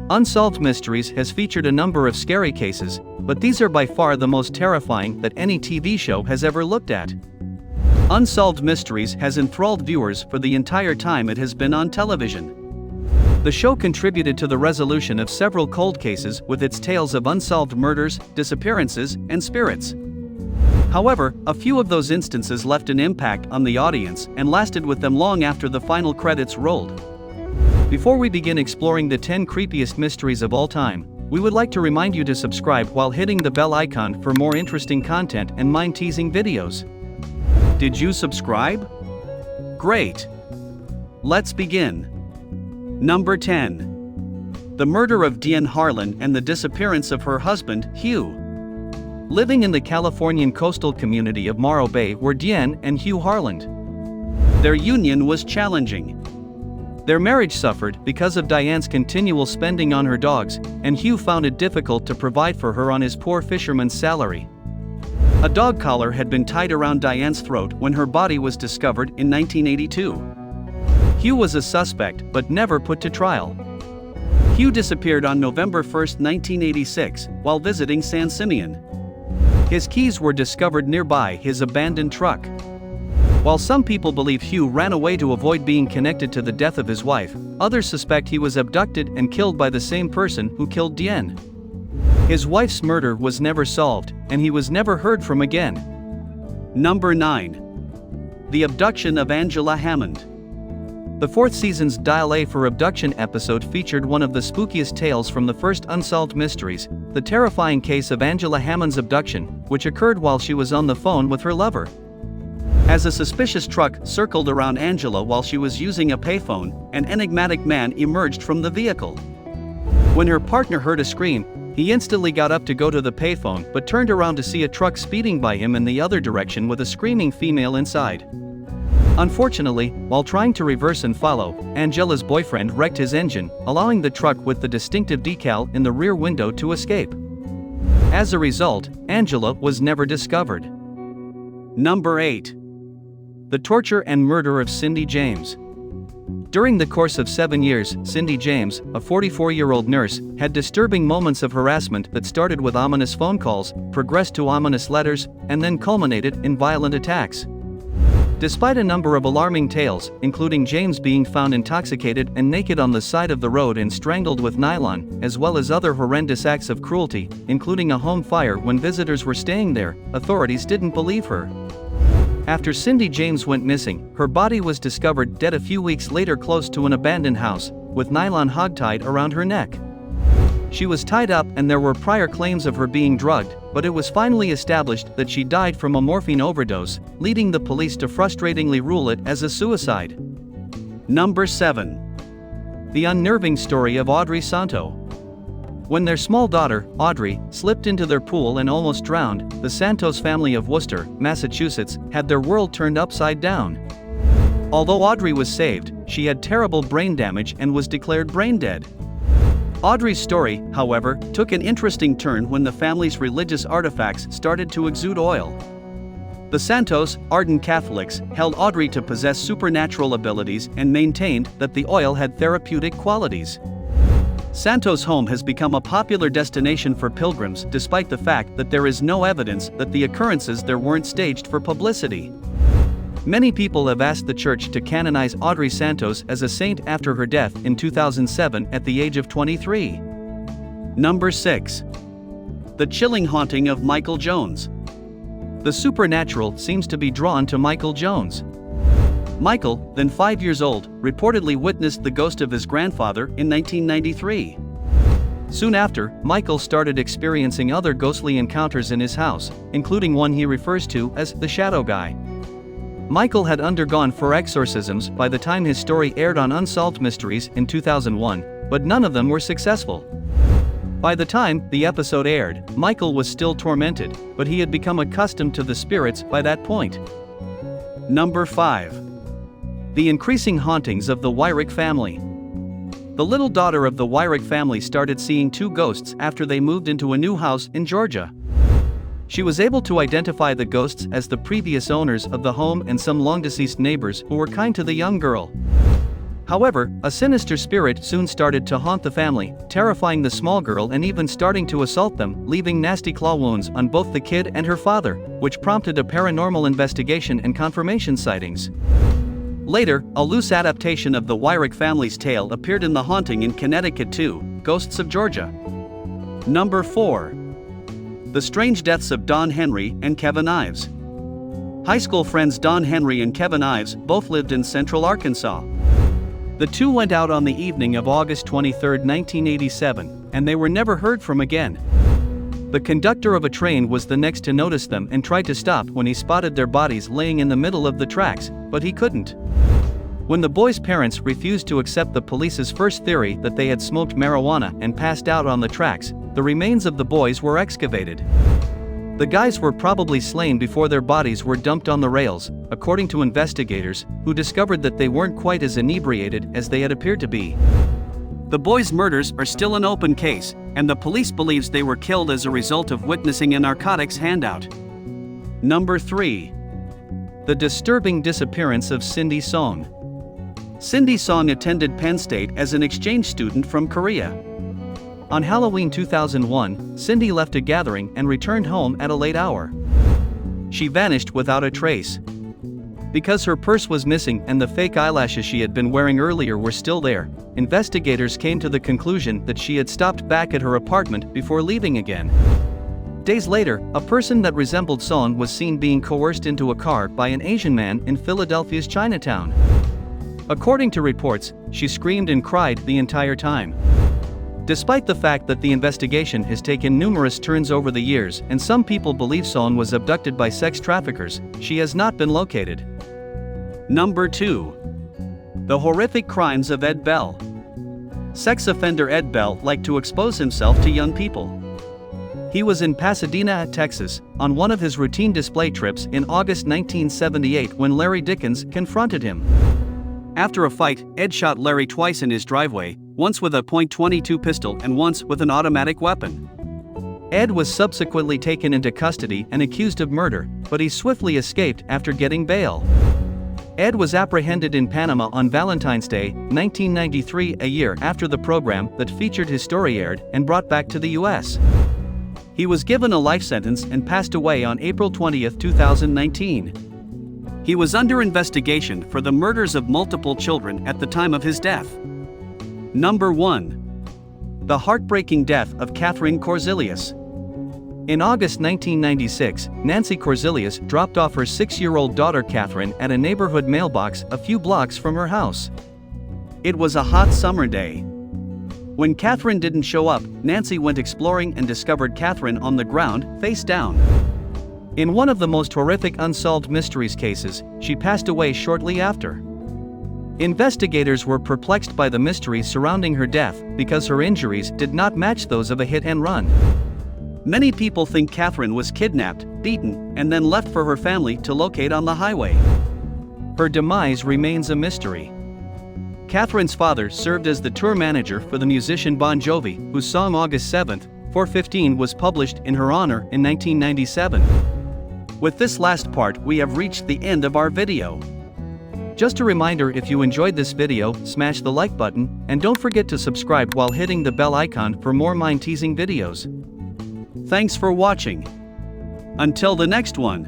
Unsolved Mysteries has featured a number of scary cases, but these are by far the most terrifying that any TV show has ever looked at. Unsolved Mysteries has enthralled viewers for the entire time it has been on television. The show contributed to the resolution of several cold cases with its tales of unsolved murders, disappearances, and spirits. However, a few of those instances left an impact on the audience and lasted with them long after the final credits rolled. Before we begin exploring the 10 creepiest mysteries of all time, we would like to remind you to subscribe while hitting the bell icon for more interesting content and mind-teasing videos. Did you subscribe? Great! Let's begin. Number 10. The murder of Diane Harlan and the disappearance of her husband, Hugh. Living in the Californian coastal community of Morro Bay were Diane and Hugh Harlan. Their union was challenging. Their marriage suffered because of Diane's continual spending on her dogs, and Hugh found it difficult to provide for her on his poor fisherman's salary. A dog collar had been tied around Diane's throat when her body was discovered in 1982. Hugh was a suspect but never put to trial. Hugh disappeared on November 1, 1986, while visiting San Simeon. His keys were discovered nearby his abandoned truck. While some people believe Hugh ran away to avoid being connected to the death of his wife, others suspect he was abducted and killed by the same person who killed Diane. His wife's murder was never solved, and he was never heard from again. Number 9. The abduction of Angela Hammond. The fourth season's Dial A for Abduction episode featured one of the spookiest tales from the first Unsolved Mysteries, the terrifying case of Angela Hammond's abduction, which occurred while she was on the phone with her lover. As a suspicious truck circled around Angela while she was using a payphone, an enigmatic man emerged from the vehicle. When her partner heard a scream, he instantly got up to go to the payphone but turned around to see a truck speeding by him in the other direction with a screaming female inside. Unfortunately, while trying to reverse and follow, Angela's boyfriend wrecked his engine, allowing the truck with the distinctive decal in the rear window to escape. As a result, Angela was never discovered. Number 8. The torture and murder of Cindy James. During the course of 7 years, Cindy James, a 44-year-old nurse, had disturbing moments of harassment that started with ominous phone calls, progressed to ominous letters, and then culminated in violent attacks. Despite a number of alarming tales, including James being found intoxicated and naked on the side of the road and strangled with nylon, as well as other horrendous acts of cruelty, including a home fire when visitors were staying there, authorities didn't believe her. After Cindy James went missing, her body was discovered dead a few weeks later close to an abandoned house, with nylon hogtied around her neck. She was tied up and there were prior claims of her being drugged, but it was finally established that she died from a morphine overdose, leading the police to frustratingly rule it as a suicide. Number 7. The unnerving story of Audrey Santo. When their small daughter, Audrey, slipped into their pool and almost drowned, the Santos family of Worcester, Massachusetts, had their world turned upside down. Although Audrey was saved, she had terrible brain damage and was declared brain dead. Audrey's story, however, took an interesting turn when the family's religious artifacts started to exude oil. The Santos, ardent Catholics, held Audrey to possess supernatural abilities and maintained that the oil had therapeutic qualities. Santos' home has become a popular destination for pilgrims despite the fact that there is no evidence that the occurrences there weren't staged for publicity. Many people have asked the church to canonize Audrey Santos as a saint after her death in 2007 at the age of 23. Number 6. The chilling haunting of Michael Jones. The supernatural seems to be drawn to Michael Jones. Michael, then 5 years old, reportedly witnessed the ghost of his grandfather in 1993. Soon after, Michael started experiencing other ghostly encounters in his house, including one he refers to as the Shadow Guy. Michael had undergone 4 exorcisms by the time his story aired on Unsolved Mysteries in 2001, but none of them were successful. By the time the episode aired, Michael was still tormented, but he had become accustomed to the spirits by that point. Number 5. The increasing hauntings of the Wyrick family. The little daughter of the Wyrick family started seeing 2 ghosts after they moved into a new house in Georgia. She was able to identify the ghosts as the previous owners of the home and some long-deceased neighbors who were kind to the young girl. However, a sinister spirit soon started to haunt the family, terrifying the small girl and even starting to assault them, leaving nasty claw wounds on both the kid and her father, which prompted a paranormal investigation and confirmation sightings. Later, a loose adaptation of the Wyrick family's tale appeared in The Haunting in Connecticut 2, Ghosts of Georgia. Number 4. The Strange Deaths of Don Henry and Kevin Ives. High school friends Don Henry and Kevin Ives both lived in Central Arkansas. The two went out on the evening of August 23, 1987, and they were never heard from again. The conductor of a train was the next to notice them and tried to stop when he spotted their bodies laying in the middle of the tracks, but he couldn't. When the boys' parents refused to accept the police's first theory that they had smoked marijuana and passed out on the tracks, the remains of the boys were excavated. The guys were probably slain before their bodies were dumped on the rails, according to investigators, who discovered that they weren't quite as inebriated as they had appeared to be. The boys' murders are still an open case, and the police believes they were killed as a result of witnessing a narcotics handout. Number 3. The disturbing disappearance of Cindy Song. Cindy Song attended Penn State as an exchange student from Korea. On Halloween 2001, Cindy left a gathering and returned home at a late hour. She vanished without a trace. Because her purse was missing and the fake eyelashes she had been wearing earlier were still there, investigators came to the conclusion that she had stopped back at her apartment before leaving again. Days later, a person that resembled Song was seen being coerced into a car by an Asian man in Philadelphia's Chinatown. According to reports, she screamed and cried the entire time. Despite the fact that the investigation has taken numerous turns over the years and some people believe Song was abducted by sex traffickers, she has not been located. Number 2. The Horrific Crimes of Ed Bell. Sex offender Ed Bell liked to expose himself to young people. He was in Pasadena, Texas, on one of his routine display trips in August 1978 when Larry Dickens confronted him. After a fight, Ed shot Larry twice in his driveway, once with a .22 pistol and once with an automatic weapon. Ed was subsequently taken into custody and accused of murder, but he swiftly escaped after getting bail. Ed was apprehended in Panama on Valentine's Day, 1993, a year after the program that featured his story aired, and brought back to the U.S. He was given a life sentence and passed away on April 20, 2019. He was under investigation for the murders of multiple children at the time of his death. Number 1. The heartbreaking death of Catherine Korzilius. In August 1996, Nancy Korzilius dropped off her 6-year-old daughter Catherine at a neighborhood mailbox a few blocks from her house. It was a hot summer day. When Catherine didn't show up, Nancy went exploring and discovered Catherine on the ground, face down. In one of the most horrific unsolved mysteries cases, she passed away shortly after. Investigators were perplexed by the mystery surrounding her death because her injuries did not match those of a hit-and-run. Many people think Catherine was kidnapped, beaten, and then left for her family to locate on the highway. Her demise remains a mystery. Catherine's father served as the tour manager for the musician Bon Jovi, whose song August 7, 4:15 was published in her honor in 1997. With this last part, we have reached the end of our video. Just a reminder, if you enjoyed this video, smash the like button, and don't forget to subscribe while hitting the bell icon for more mind-teasing videos. Thanks for watching. Until the next one.